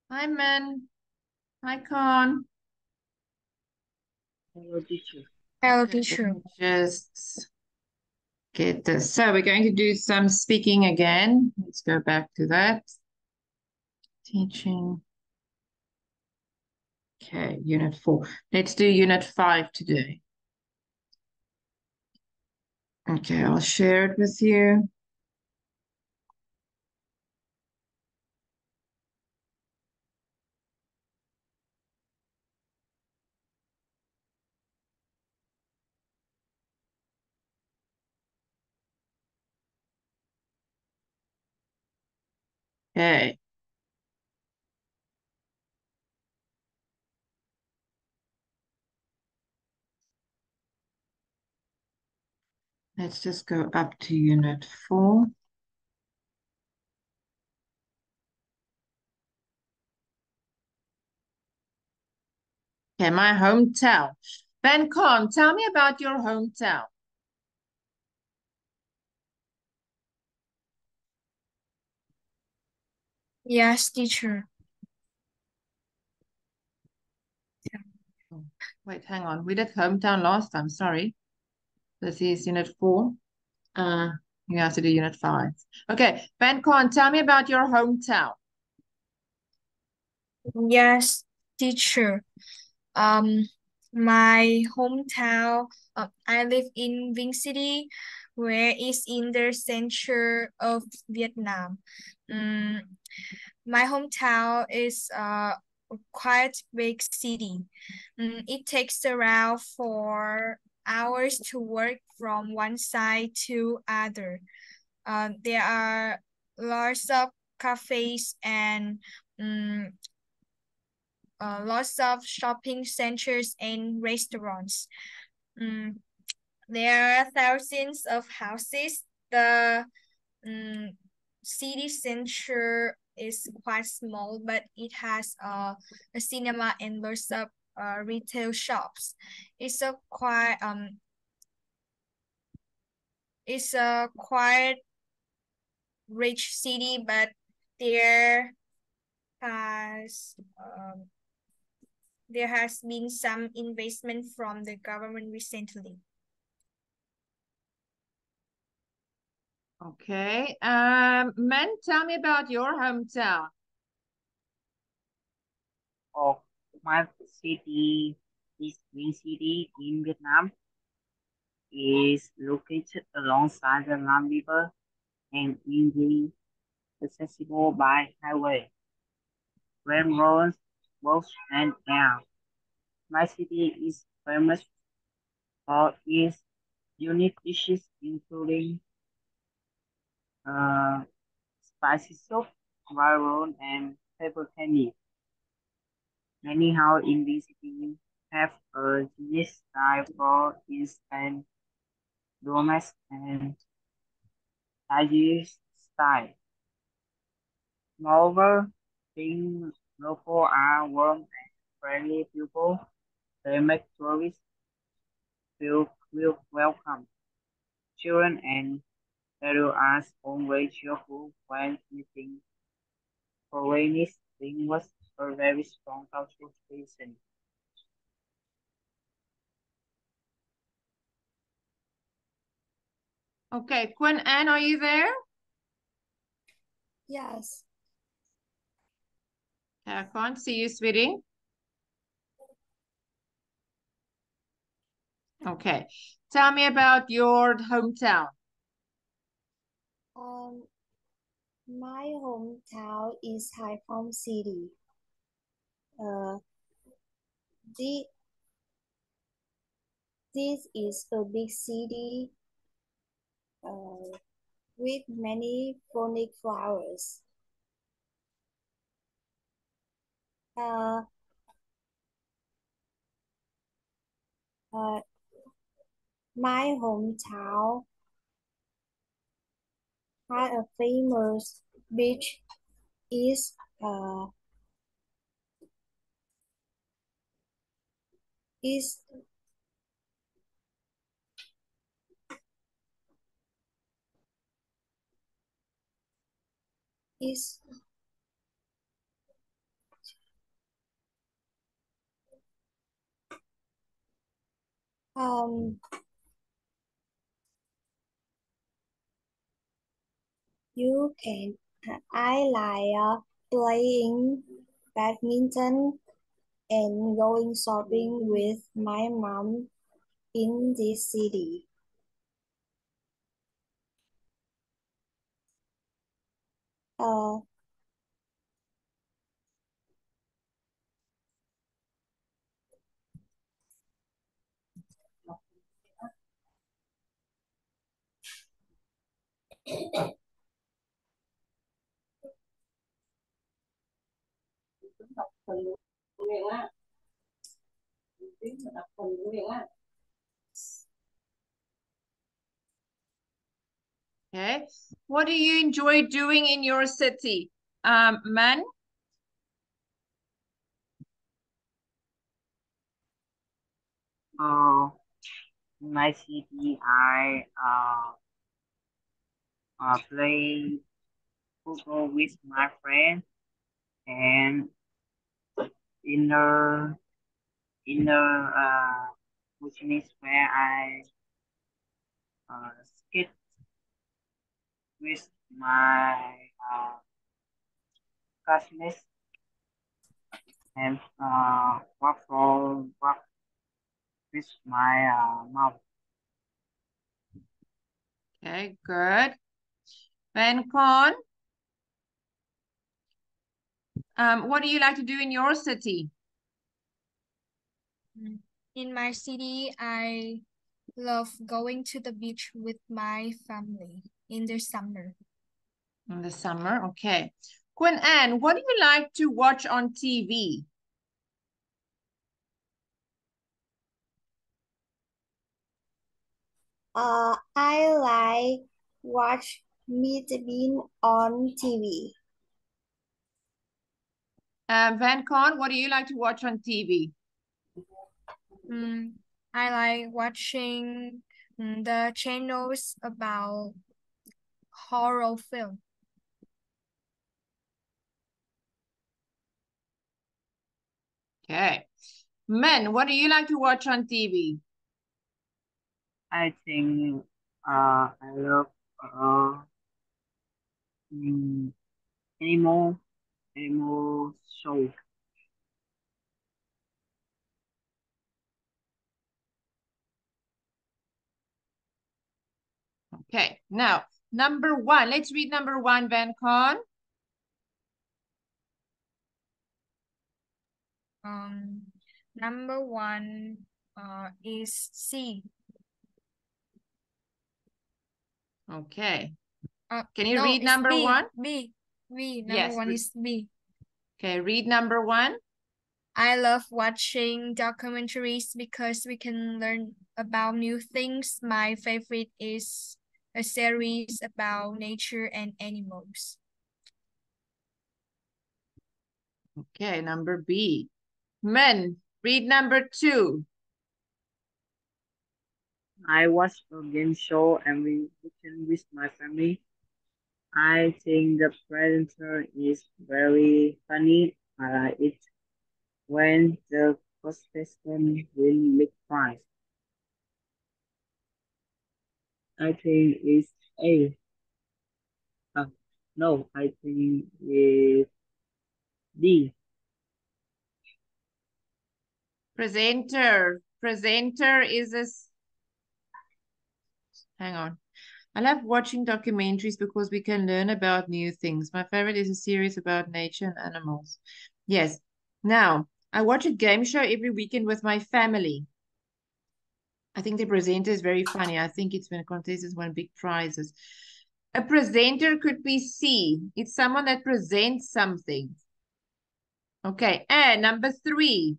Hi, Min. Hi, Con. Hello, teacher. Hello, Okay, let teacher. me just get this. So we're going to do some speaking again. Let's go back to that. Teaching. Okay, Unit 4. Let's do Unit 5 today. Okay, I'll share it with you. Okay, let's just go up to Unit 4. Okay, my hometown. Ben Con, tell me about your hometown. Yes, teacher. Oh, wait, hang on. We did hometown last time. Sorry. This is Unit 4. Uh, you have to do Unit 5. Okay, Ben Con, tell me about your hometown. Yes, teacher. Um, my hometown. I live in Vinh City, where is in the center of Vietnam. Um, my hometown is quite big city. It takes around 4 hours to work from one side to other. There are lots of cafes and um, lots of shopping centers and restaurants. Um, there are thousands of houses. The um, city center is quite small, but it has a cinema and lots of retail shops. It's a quite it's a quite rich city, but there has there has been some investment from the government recently. Okay. Men, tell me about your hometown. Of my city, this Green City in Vietnam, is located alongside the Nam River and easily accessible by highway, railroads, boats, and air. My city is famous for its unique dishes, including uh, spicy soup, railroad, and pepper candy. Many house in this city have a unique style for instant romance and digest style. Moreover, being local are warm and friendly people, they make tourists feel welcome. Children and adults are always cheerful when meeting foreigners. Language a very strong cultural tradition. Okay, Quinn Anne, are you there? Yes. Okay, I can't see you, sweetie. Okay. Tell me about your hometown. Um, my hometown is Haiphong City. Uh, the, this is a big city uh, with many phonetic flowers. Uh, uh, my hometown has a famous beach is uh, is is Um, you can. I like playing badminton and going shopping with my mom in this city. Uh, Okay. What do you enjoy doing in your city? Man? In my city, I play football with my friends, and in the in the which is where I skate with my classmates and walk with my mom. Okay, good. Van Con, what do you like to do in your city? In my city, I love going to the beach with my family in the summer. In the summer, okay. Quinn Ann, what do you like to watch on TV? I like watch Meet Bean on TV. Van Con, what do you like to watch on TV? I like watching the channels about horror film. Okay. Men, what do you like to watch on TV? I think I love uh, mm, animal show. Okay, now, number one. Let's read number one, Van Con. Number one is C. Okay. Can you No, read it's number B. one? B. Number Yes. one is B. Okay, read number one. I love watching documentaries because we can learn about new things. My favorite is a series about nature and animals. Okay, number B. Men, read number two. I watch a game show every weekend with my family. I think the presenter is very funny. I like it when the contestant win big prize. I think it's A. No, I think it's D. Presenter. Presenter is a... Hang on. I love watching documentaries because we can learn about new things. My favorite is a series about nature and animals. Yes. Now, I watch a game show every weekend with my family. I think the presenter is very funny. I think it's when contestants win big prizes. A presenter could be C. It's someone that presents something. Okay, and number three.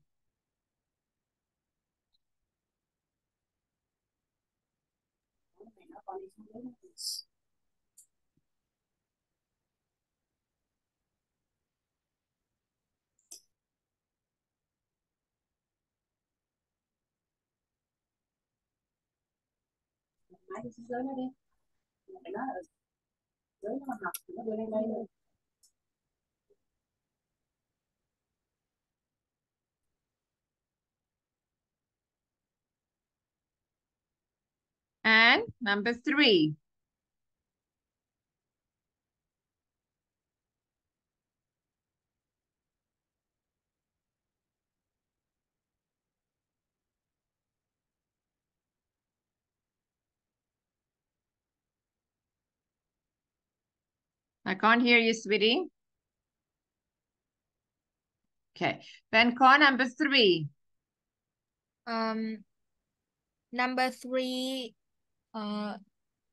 And number 3. I can't hear you, sweetie. Okay. Then call number 3. Number 3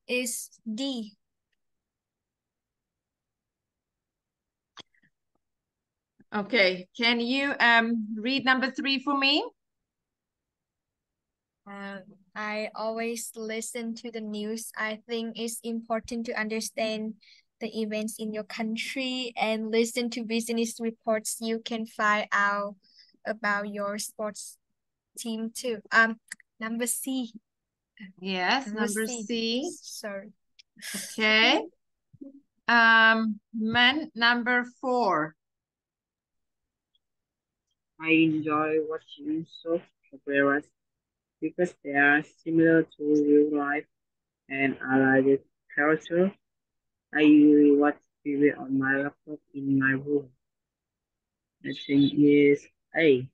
is D. Okay. Can you read number 3 for me? I always listen to the news. I think it's important to understand the events in your country and listen to business reports. You can find out about your sports team too. Number C. Yes, number C. Sorry. Okay. Number 4. I enjoy watching soap operas because they are similar to real life and I like the character. I usually watch TV on my laptop in my room. I think is A.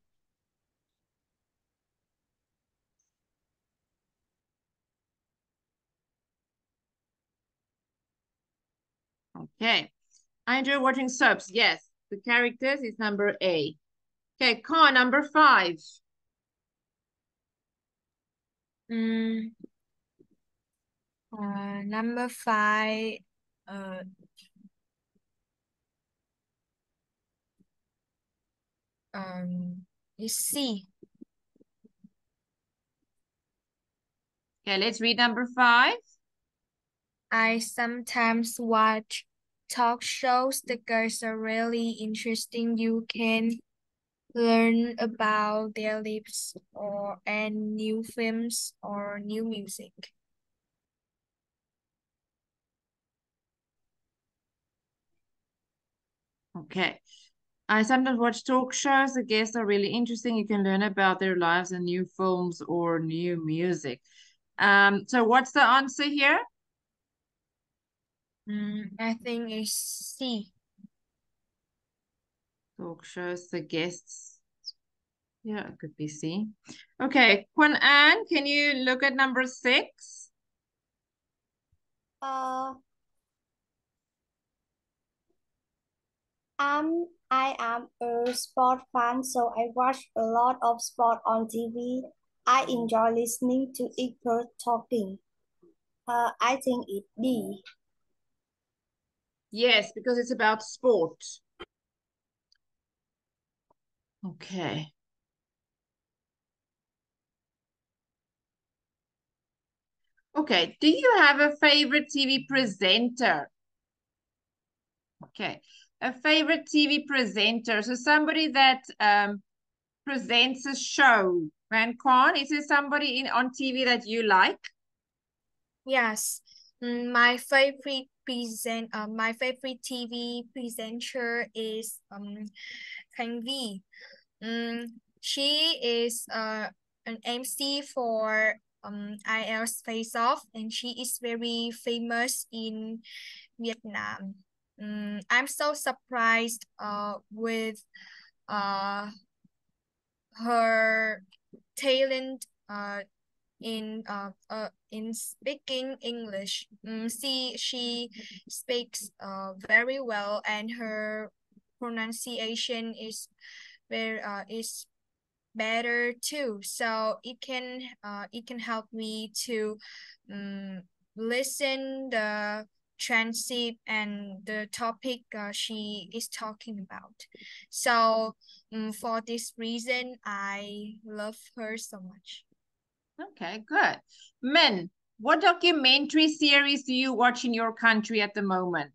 Okay. I enjoy watching soaps. Yes. The characters is number A. Okay, car number 5. Number 5 is C. Okay, let's read number 5. I sometimes watch talk shows. The girls are really interesting. You can learn about their lives and new films or new music. Okay. I sometimes watch talk shows. The guests are really interesting. You can learn about their lives and new films or new music. So what's the answer here? I think it's C. Talk shows, the guests. Yeah, it could be C. Okay, Quanh Ann, can you look at number 6? Uh, I am a sport fan, so I watch a lot of sport on TV. I enjoy listening to people talking. I think it D. Yes, because it's about sport. Okay. Okay, do you have a favorite TV presenter? Okay, a favorite TV presenter. So somebody that presents a show. Van Khan, is there somebody on TV that you like? Yes. My favorite TV presenter is Khanh. She is an MC for IELTS Face Off, and she is very famous in Vietnam. I'm so surprised with uh her talent in speaking English. She speaks very well, and her pronunciation is better too. So it can help me to um, listen the transcript and the topic she is talking about. So for this reason, I love her so much. Okay, good. Min, what documentary series do you watch in your country at the moment?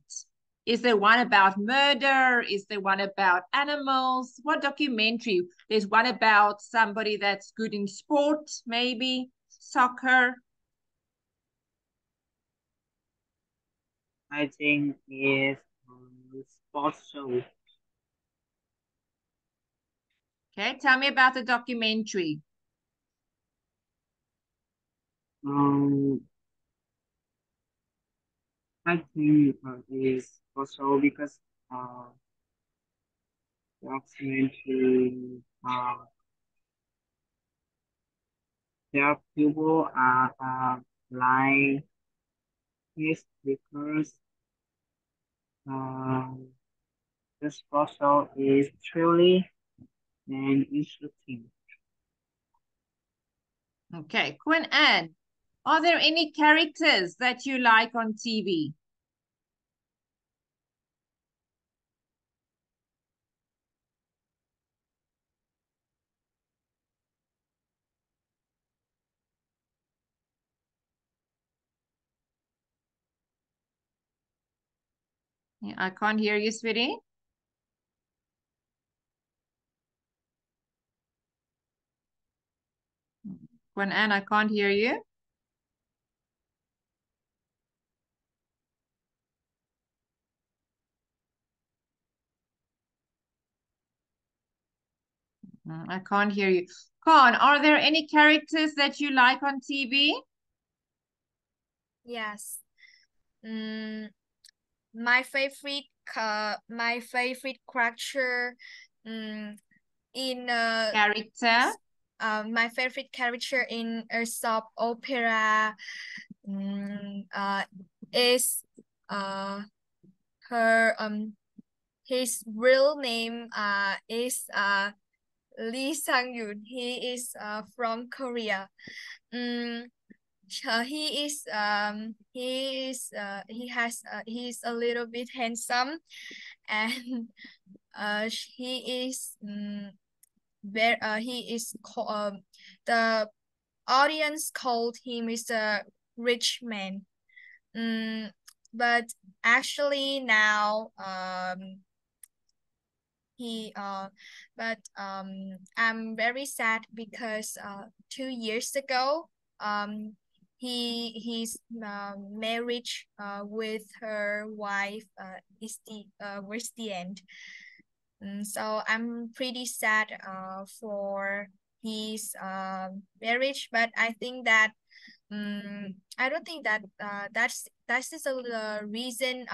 Is there one about murder? Is there one about animals? What documentary? There's one about somebody that's good in sport, maybe soccer. I think is sports show. Okay, tell me about the documentary. I think is also because documentary there are people like this because um, this also is truly and interesting. Okay, Quinn Anne, are there any characters that you like on TV? Yeah, I can't hear you, sweetie. Quinn Anne, I can't hear you. I can't hear you. Khan, are there any characters that you like on TV? Yes. Mm, my favorite character in Character? my favorite character in a soap opera is uh her his real name is Lee Sang-yoon. He is from Korea. Mm, he's a little bit handsome, and he is very he is the audience called him is a rich man. Mm, but actually now he but I'm very sad because 2 years ago his marriage with her wife is the was the end. So I'm pretty sad for his marriage, but I think that I don't think that that's just a reason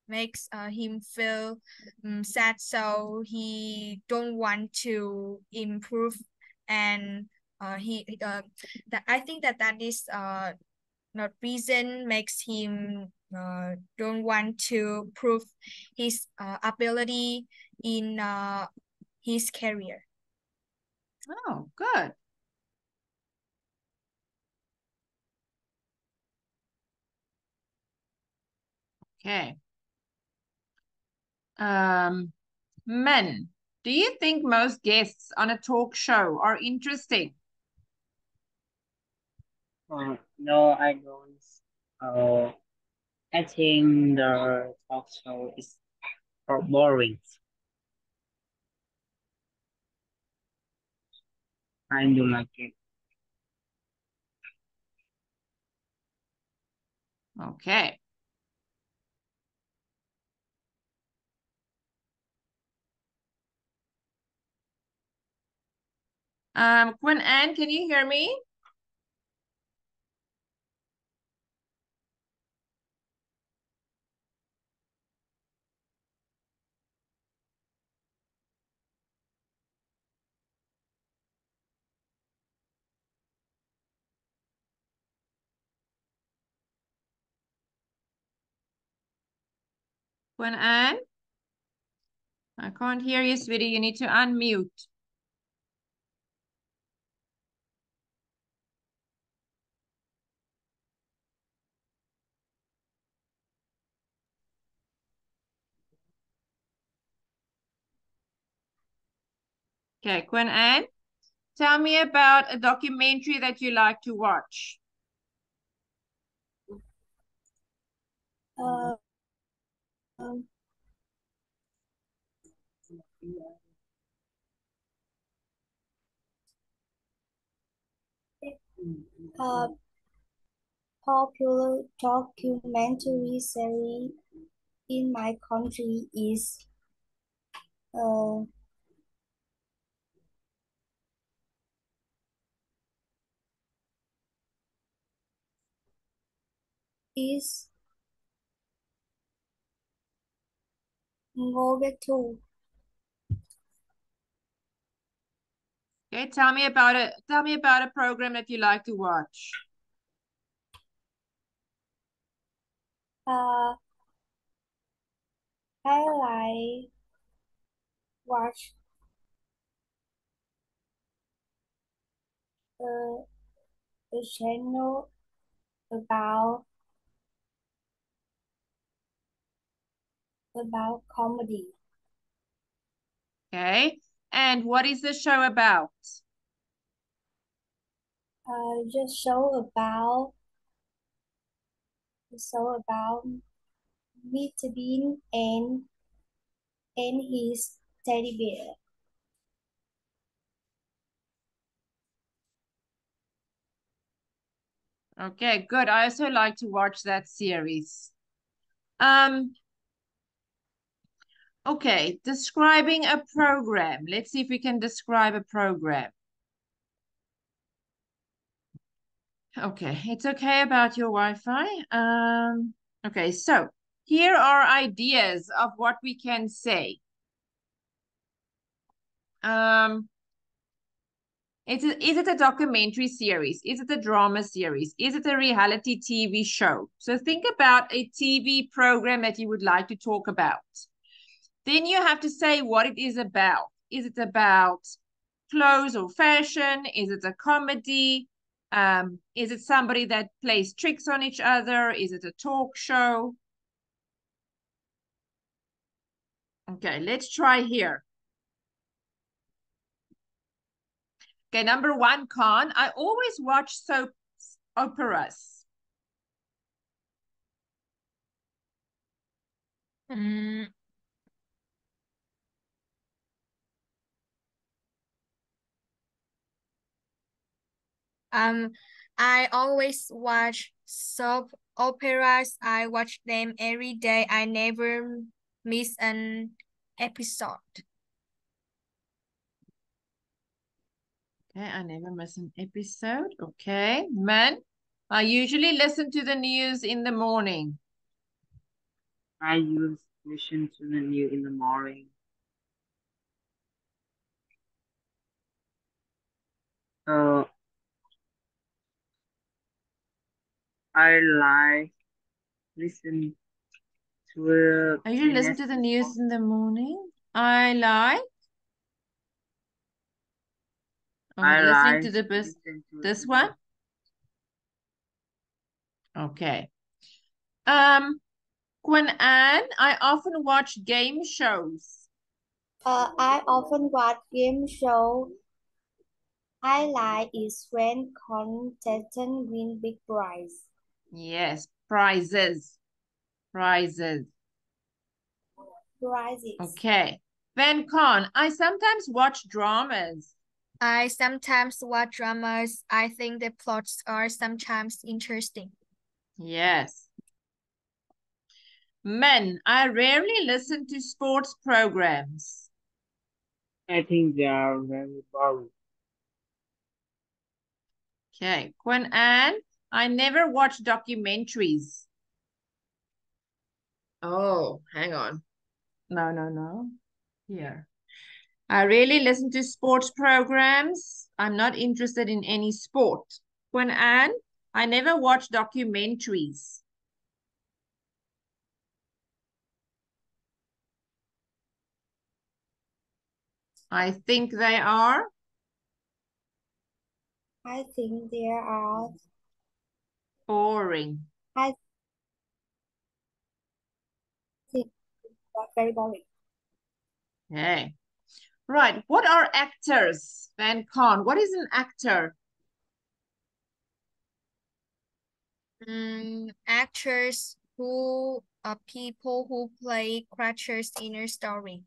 makes him feel sad, so he don't want to improve, and he that I think that that is not reason makes him don't want to prove his ability in his career. Oh, good. Okay. Min, do you think most guests on a talk show are interesting? No, I don't. Uh, I think the talk show is boring. I don't like it. Okay. Quinn Anne, can you hear me? Quinn Anne? I can't hear you, sweetie. You need to unmute. Okay, Quinn Anne, tell me about a documentary that you like to watch. Uh, um, uh, popular documentary series in my country uh, is Ngô biết Thu. Okay, tell me about it. Tell me about a program that you like to watch. Uh, I like watch uh, the channel about comedy. Okay, and what is the show about? Just show about Mr. Bean and his teddy bear. Okay, good. I also like to watch that series. Okay, describing a program. Let's see if we can describe a program. Okay, it's okay about your Wi-Fi. Okay, so here are ideas of what we can say. Is it a documentary series? Is it a drama series? Is it a reality TV show? So think about a TV program that you would like to talk about. Then you have to say what it is about. Is it about clothes or fashion? Is it a comedy? Is it somebody that plays tricks on each other? Is it a talk show? Okay, let's try here. Okay, number one, Khan. I always watch soap operas. Mm, I always watch soap operas. I watch them every day. I never miss an episode. Okay, I never miss an episode. Okay, man. I usually listen to the news in the morning. I use listen to the news in the morning. Uh, I like listen to I usually listen business to the report. news in the morning. I like. Okay, I listening like to the listen to this one. business. Okay. Quinn Anne, I often watch game shows. I often watch game show. I like is when contestants win big prize. Yes, prizes. Prizes. Prizes. Okay. Van Con, I sometimes watch dramas. I sometimes watch dramas. I think the plots are sometimes interesting. Yes. Men, I rarely listen to sports programs. I think they are very boring. Okay. Quinn Anne, I never watch documentaries. Oh, hang on. No. Here. I really listen to sports programs. I'm not interested in any sport. Quinn Anne, I never watch documentaries. I think they are. I think there are. Boring. I think very boring. Okay. Right. What are actors, Van Con? What is an actor? Actors who are people who play characters in a story.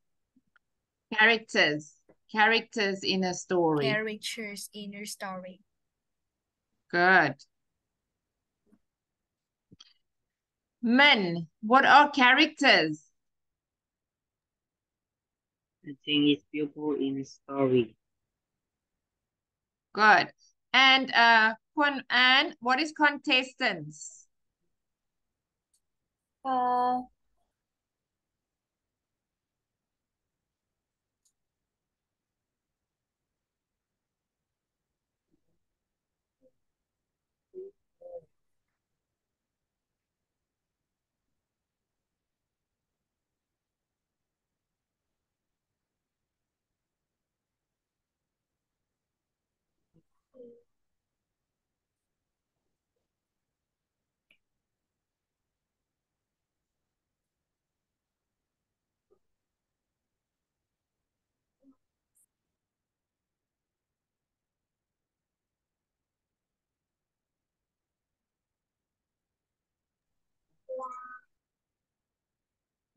Characters. Characters in a story. Characters in a story. Good. Men. What are characters? I think it's people in a story. Good. And Quinn Anne, what is contestants? Uh,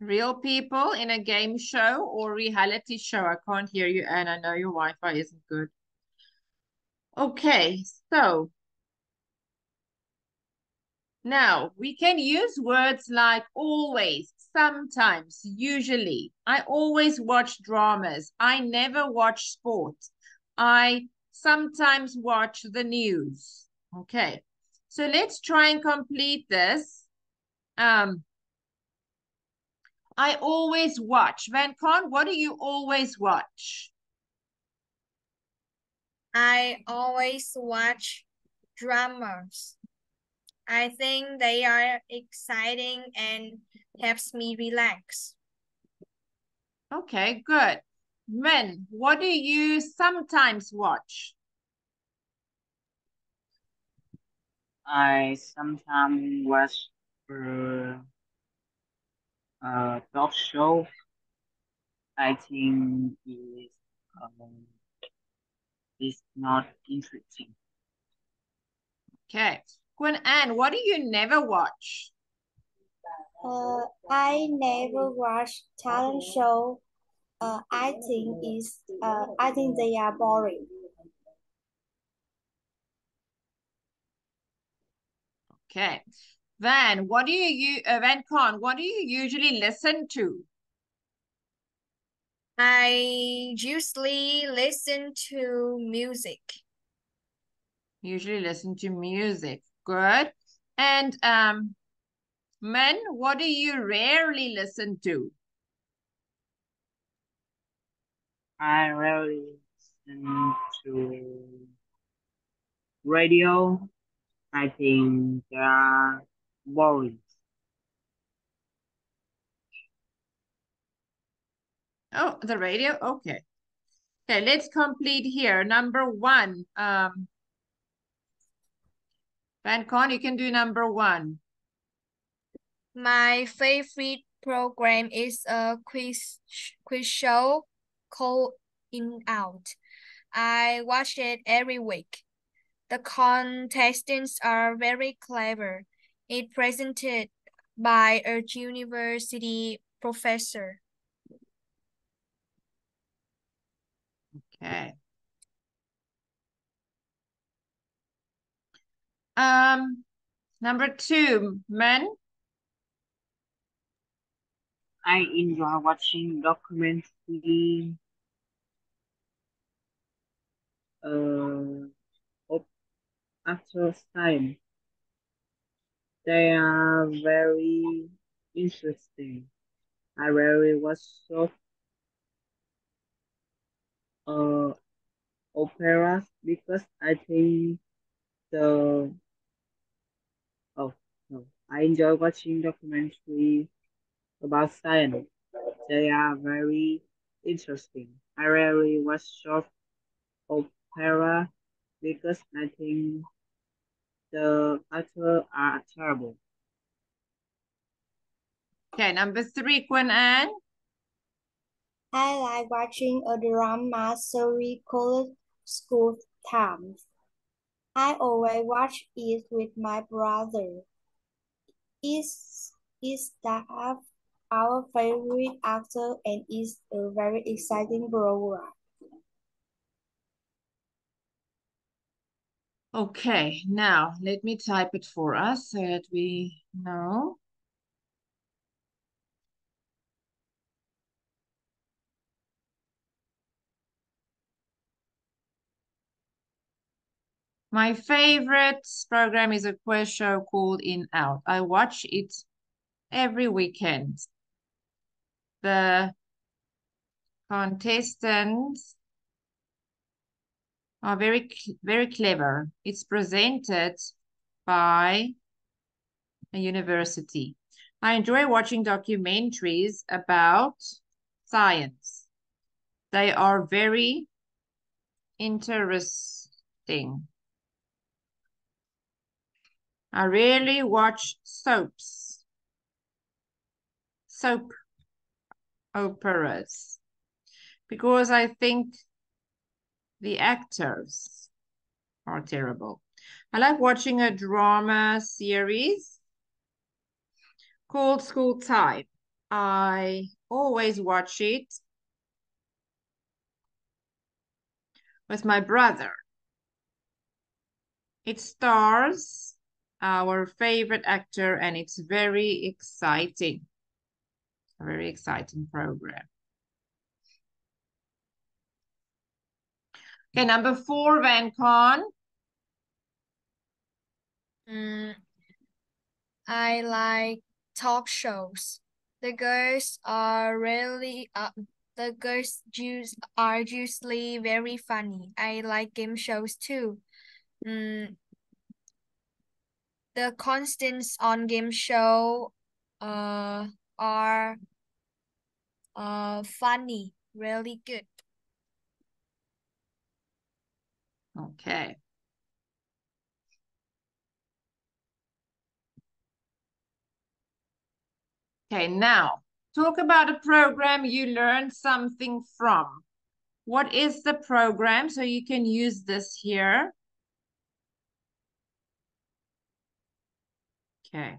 Real people in a game show or reality show? I can't hear you, and I know your Wi-Fi isn't good. Okay, so now we can use words like always, sometimes, usually. I always watch dramas. I never watch sport. I sometimes watch the news. Okay, so let's try and complete this. I always watch. Van Con, what do you always watch? I always watch dramas. I think they are exciting and helps me relax. Okay, good. Min, what do you sometimes watch? I sometimes watch talk show. I think is not interesting. Okay. Quinn Anne, what do you never watch? I never watch talent show. I think they are boring. Okay. Van, Van Con, what do you usually listen to? I usually listen to music. Usually listen to music. Good. And Men, what do you rarely listen to? I rarely listen to radio. I think they are boring. Oh, the radio? Okay. Okay, let's complete here. Number one. Van Con, you can do number one. My favorite program is a quiz show called In Out. I watch it every week. The contestants are very clever. It presented by a university professor. Okay. Number two, Men. I enjoy watching documentary of after time. They are very interesting. I rarely watch soap uh, operas because I think the oh no, I enjoy watching documentary about science. They are very interesting. I rarely watch soap opera because I think the actors are terrible. Okay, number three, Quinn Anne. I like watching a drama series called School Times. I always watch it with my brother. Is that our favorite actor and is a very exciting program. Okay, now let me type it for us so that we know. My favorite program is a quiz show called In Out. I watch it every weekend. The contestants are very clever. It's presented by a university. I enjoy watching documentaries about science. They are very interesting. interesting. I rarely watch soaps. Soap operas. Because I think the actors are terrible. I like watching a drama series called School Time. I always watch it with my brother. It stars our favorite actor and it's very exciting. A very exciting program. Okay, number 4, Van Con. I like talk shows. The girls are usually very funny. I like game shows too. The constants on game show are funny, really good. Okay. Okay, now talk about a program you learned something from. What is the program? So you can use this here. Okay.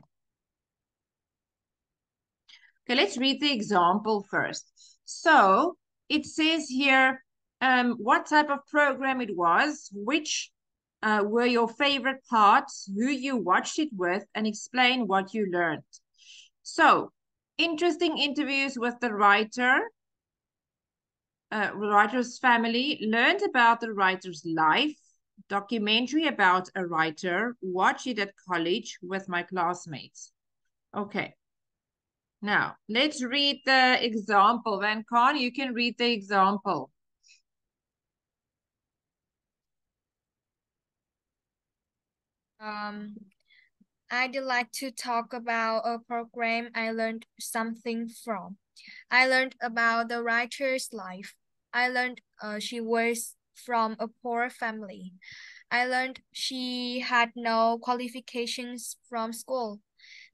Okay, let's read the example first. So it says here what type of program it was, which were your favorite parts, who you watched it with, and explain what you learned. So, interesting interviews with the writer's family, learned about the writer's life, documentary about a writer, watch it at college with my classmates. Okay. Now, let's read the example. Van Con, you can read the example. I'd like to talk about a program I learned something from. I learned about the writer's life. I learned she was from a poor family. I learned she had no qualifications from school.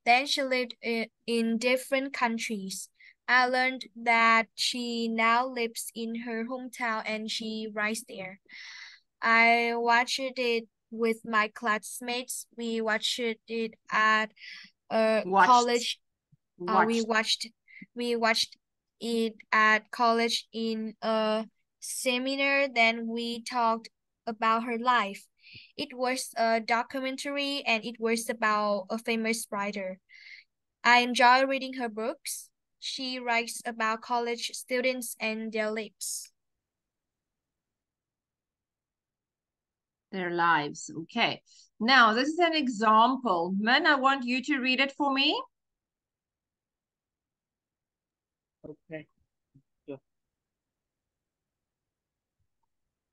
Then she lived in different countries. I learned that she now lives in her hometown and she writes there. I watched it with my classmates. We watched it at college. We watched it at college in a seminar. Then we talked about her life. It was a documentary and it was about a famous writer. I enjoy reading her books. She writes about college students and their lives. Their lives. Okay. Now, this is an example. Min, I want you to read it for me. Okay. Sure.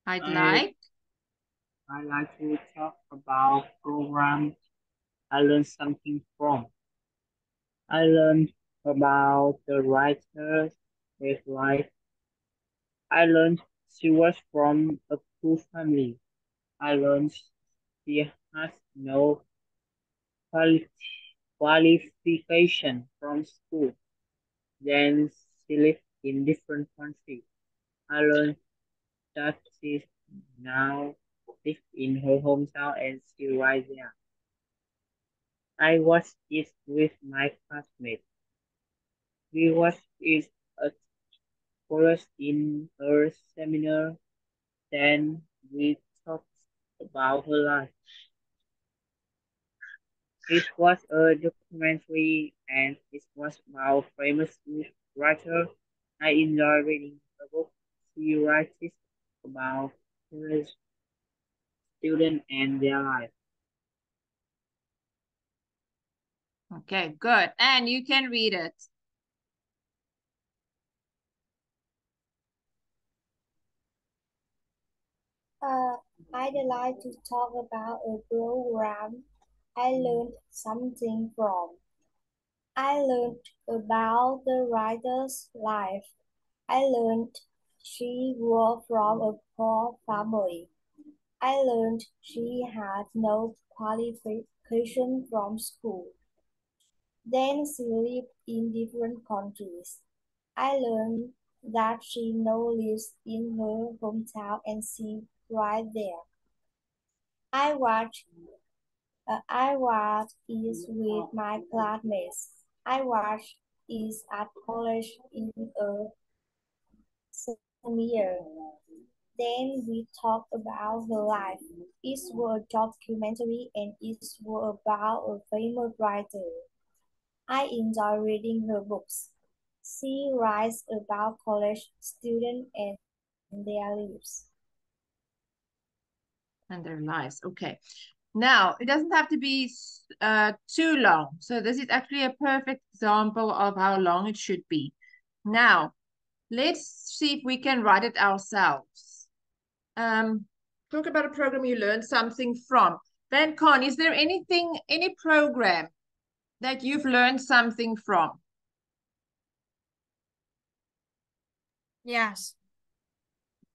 I like to talk about programs I learned something from. I learned about the writer's life. I learned she was from a poor family. I learned she has no quali- qualification from school. Then she lived in different countries. I learned that she now lives in her hometown and she writes there. I watched it with my classmates. We watched it at college in her seminar. Then we talked about her life. It was a documentary and it was about famous writer. I enjoy reading her book. She writes about her students and their life. Okay, good. And you can read it. I'd like to talk about a program I learned something from. I learned about the writer's life. I learned she was from a poor family. I learned she had no qualification from school. Then she lived in different countries. I learned that she now lives in her hometown and she right there. I watched it with my classmates. I watched it at college in a seminar. Then we talked about her life. It was a documentary and it was about a famous writer. I enjoy reading her books. She writes about college students and their lives. And their lives. Okay. Now, it doesn't have to be too long. So this is actually a perfect example of how long it should be. Now, let's see if we can write it ourselves. Talk about a program you learned something from. Then, Con, is there anything, any program that you've learned something from? Yes.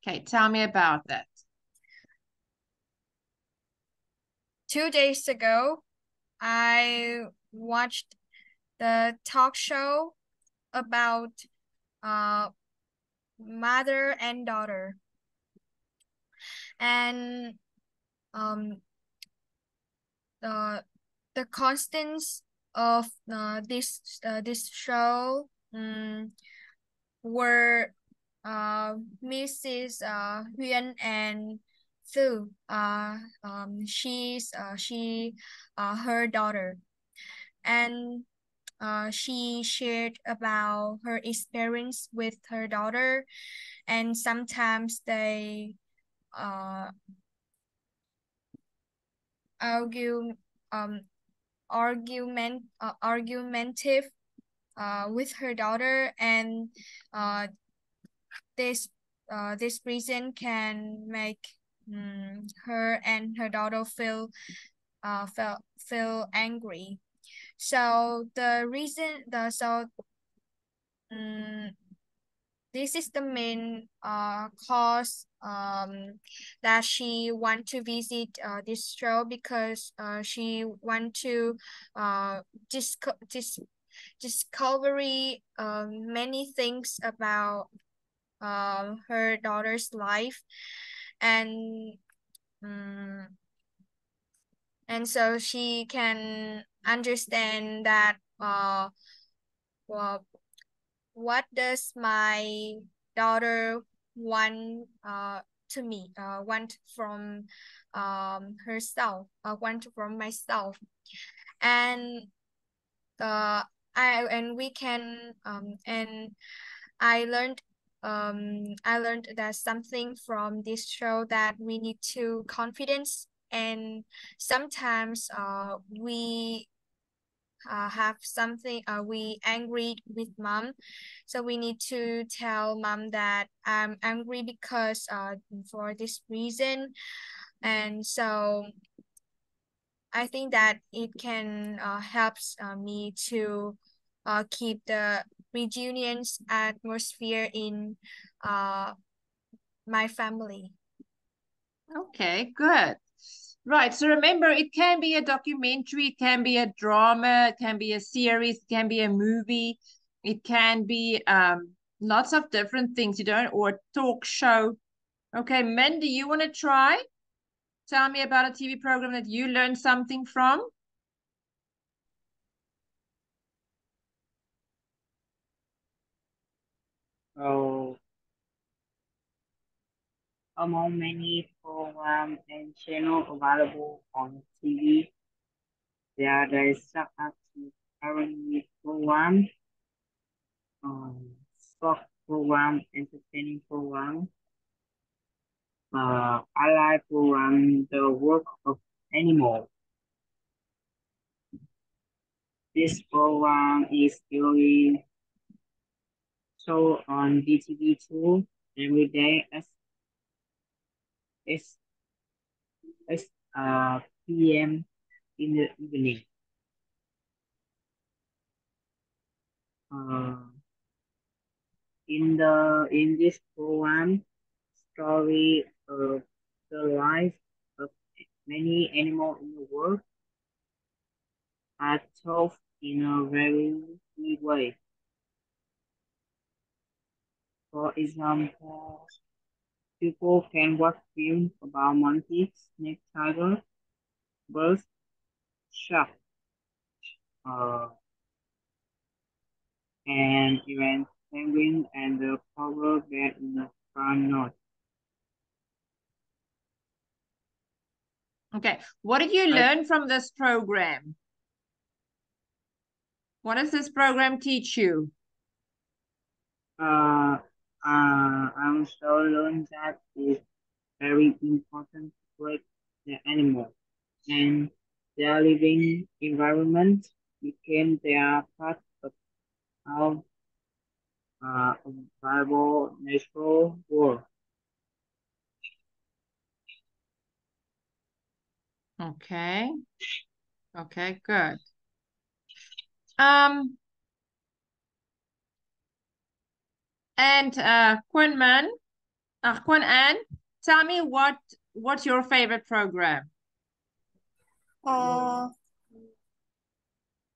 Okay, tell me about that. 2 days ago, I watched the talk show about mother and daughter. And the constants of this show were Mrs. Huyên and Thu. She her daughter, and she shared about her experience with her daughter, and sometimes they argue argumentative with her daughter, and this this reason can make her and her daughter feel angry. So the reason the so this is the main cause that she want to visit this show, because she want to discovery many things about her daughter's life, and and so she can understand that well, what does my daughter want want from herself, want from myself. And we can and I learned that something from this show, that we need to confidence, and sometimes we have something we angry with mom, so we need to tell mom that I'm angry because for this reason. And so I think that it can helps me to keep the reunions atmosphere in my family. Okay, good. Right, so remember, it can be a documentary, it can be a drama, it can be a series, it can be a movie, it can be lots of different things, or a talk show. Okay, Min, do you want to try? Tell me about a TV program that you learned something from. So, among many programs and channels available on TV, there is some active currently program, sport program, entertaining program, I like program the work of animal. This program is usually shown on BTV2 every day as, as PM in the evening. Uh, in this program, story of the life many animals in the world are tough in a very neat way. For example, people can watch films about monkeys, snake, tigers, birds, sharks, uh, and even penguin and the polar bear in the far north. Okay, what did you But learn from this program? What does this program teach you? I'm so learned that it's very important to protect the animal and their living environment became their part of our viable natural world. Okay. Okay, good. And Quinn Ann, tell me what's your favorite program? Uh,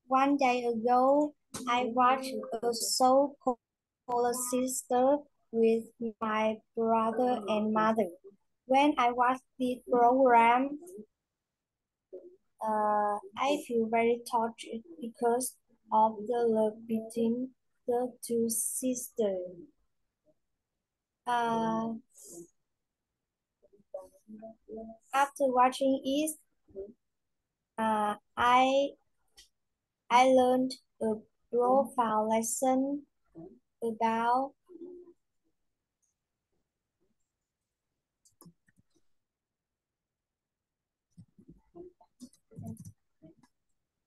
One day ago, I watched a show called Sister with my brother and mother. When I watched this program, I feel very touched because of the love between the two sisters. Uh, After watching it, I learned a profound lesson about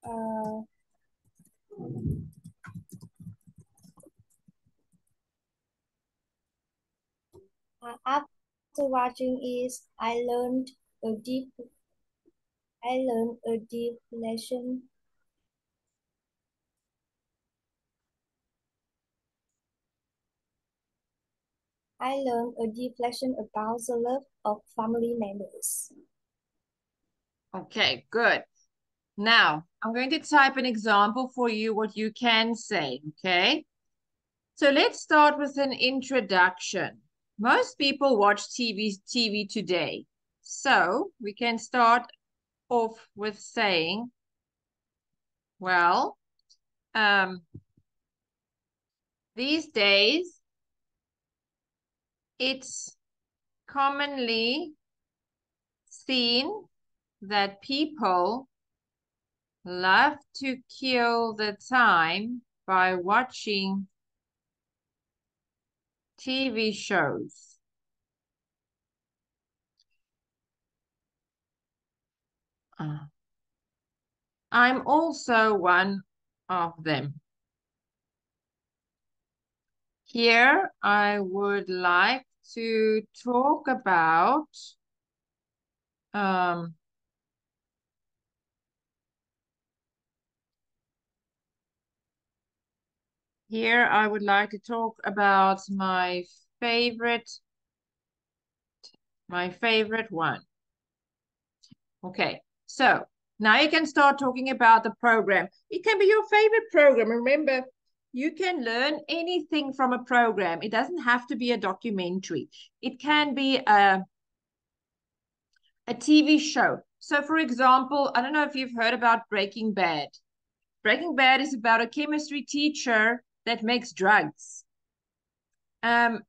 uh, after watching it. I learned a deep lesson. I learned a deep lesson about the love of family members. Okay, good. Now, I'm going to type an example for you what you can say, okay? So let's start with an introduction. Most people watch TV today. So we can start off with saying, well, these days, it's commonly seen that people love to kill the time by watching TV shows. I'm also one of them. Here, I would like to talk about here I would like to talk about my favorite one. Okay, so now you can start talking about the program. It can be your favorite program. Remember, you can learn anything from a program. It doesn't have to be a documentary. It can be a TV show. So, for example, I don't know if you've heard about Breaking Bad. Breaking Bad is about a chemistry teacher that makes drugs.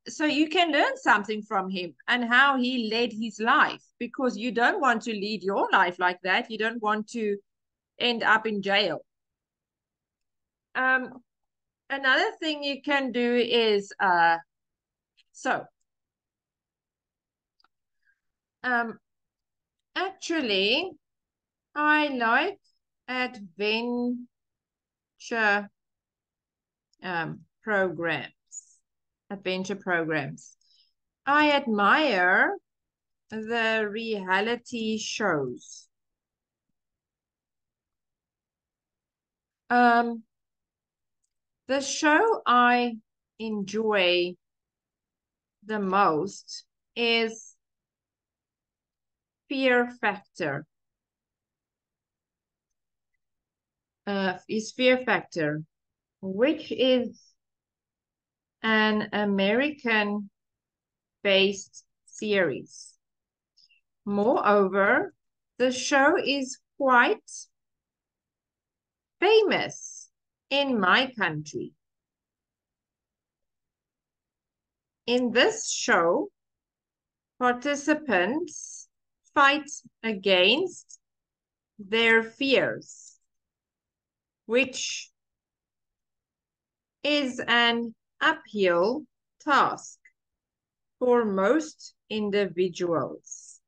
So you can learn something from him and how he led his life, because you don't want to lead your life like that. You don't want to end up in jail. Another thing you can do is actually I like adventure programs. Adventure programs. I admire the reality shows. The show I enjoy the most is Fear Factor. Is Fear Factor, which is an American-based series. Moreover, the show is quite famous in my country. In this show, participants fight against their fears, which is an uphill task for most individuals.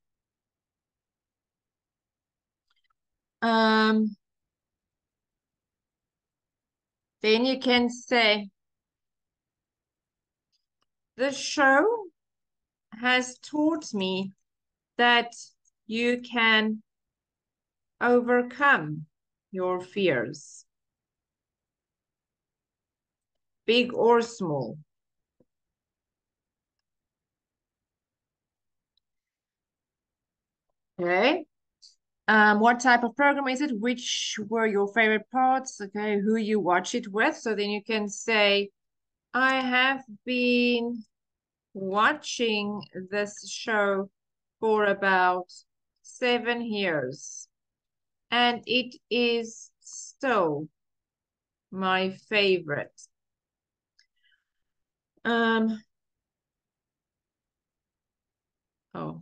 Then you can say, the show has taught me that you can overcome your fears, big or small. Okay. What type of program is it? Which were your favorite parts? Okay, who you watch it with? So then you can say, I have been watching this show for about 7 years, and it is still my favorite.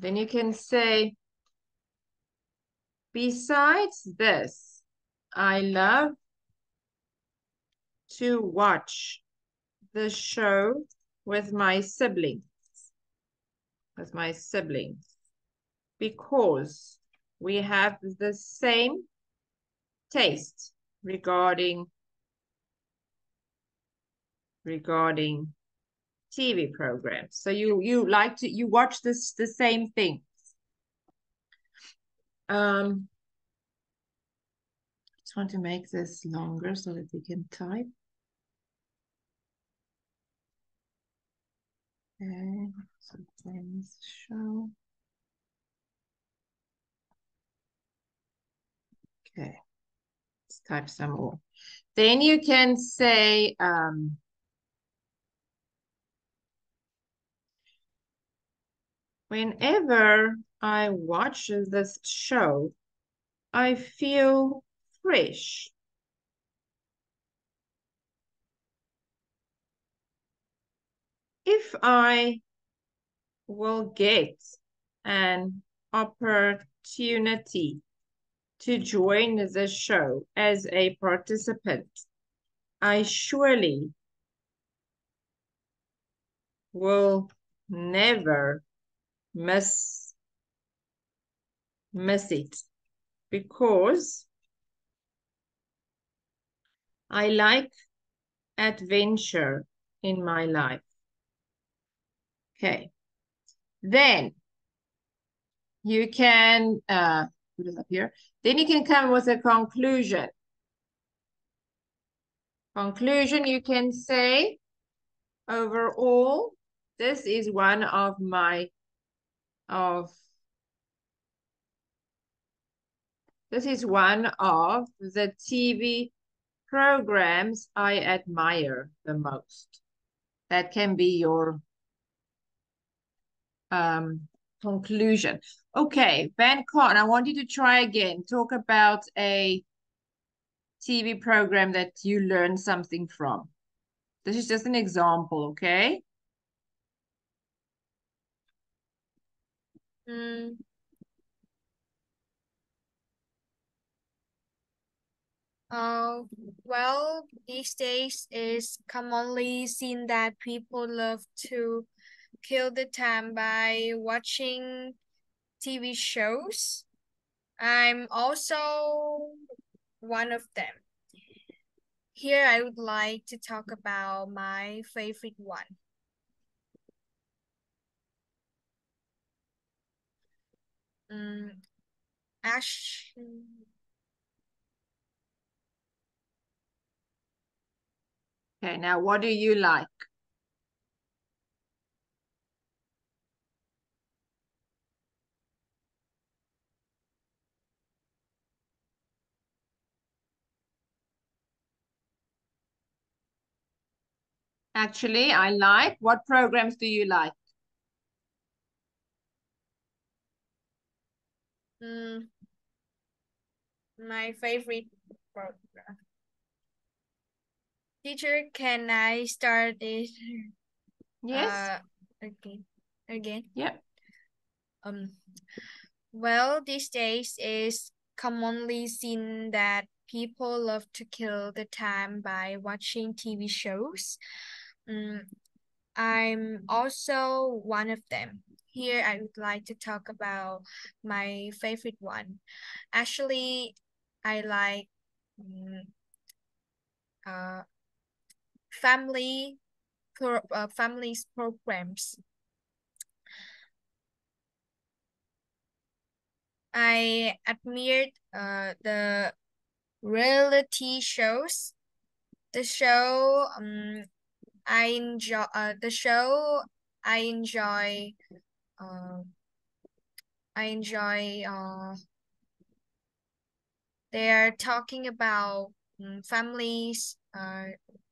Then you can say, besides this, I love to watch the show with my siblings. Because we have the same taste regarding TV programs. So you watch the same thing. Just want to make this longer so that we can type. Okay, so friends show. Okay, let's type some more. Then you can say, whenever I watch this show, I feel fresh. If I will get an opportunity to join the show as a participant, I surely will never miss it, because I like adventure in my life. Okay, then you can put it up here. Then you can come with a conclusion. Conclusion, you can say, overall, this is one of the TV programs I admire the most. That can be your conclusion. Okay, Van Con, I want you to try again. Talk about a TV program that you learned something from. This is just an example, okay? Well, these days it's commonly seen that people love to kill the time by watching TV shows. I'm also one of them. Here I would like to talk about my favorite one. Actually, Okay, now what do you like? Actually, I like. What programs do you like? My favorite program. Teacher, can I start this? Yes. Again. Yep. Well, these days it's commonly seen that people love to kill the time by watching TV shows. I'm also one of them. Here, I would like to talk about my favorite one. Actually, I like families programs. I admired the reality shows. The show I enjoy the show I enjoy I enjoy they're talking about families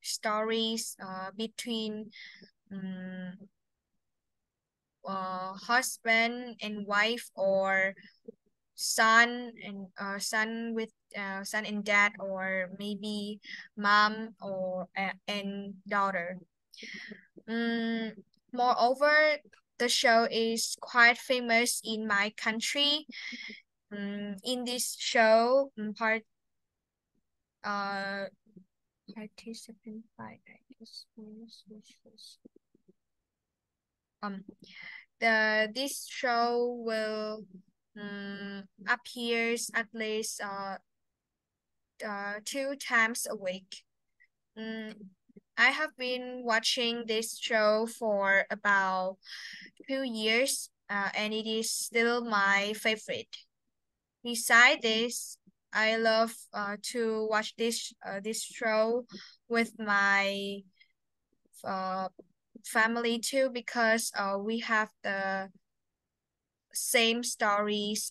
stories between husband and wife, or son and son and dad, or maybe mom or and daughter. Moreover, the show is quite famous in my country. In this show, participant by this show will appears at least 2 times a week. I have been watching this show for about 2 years, and it is still my favorite. Besides this, I love to watch this show with my family too, because we have the same stories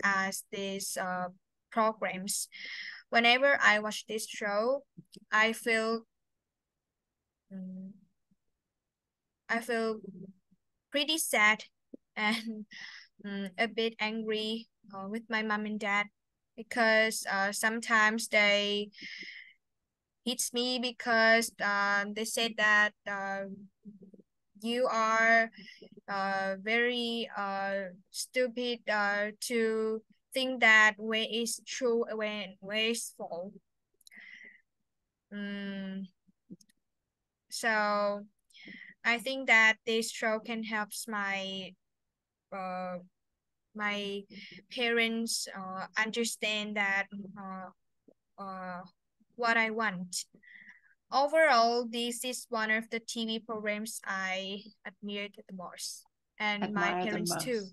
as these programs. Whenever I watch this show, I feel pretty sad and a bit angry with my mom and dad, because sometimes they hits me because they said that you are very stupid to think that way is true when way is false. So I think that this show can help my parents understand that what I want. Overall, this is one of the TV programs I admired the most, and my parents too.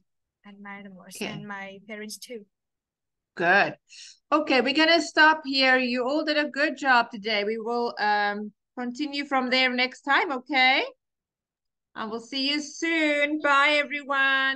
Admire the most, and my parents too. Good. Okay, we're gonna stop here. You all did a good job today. We will continue from there next time, okay? I will see you soon. Bye, everyone.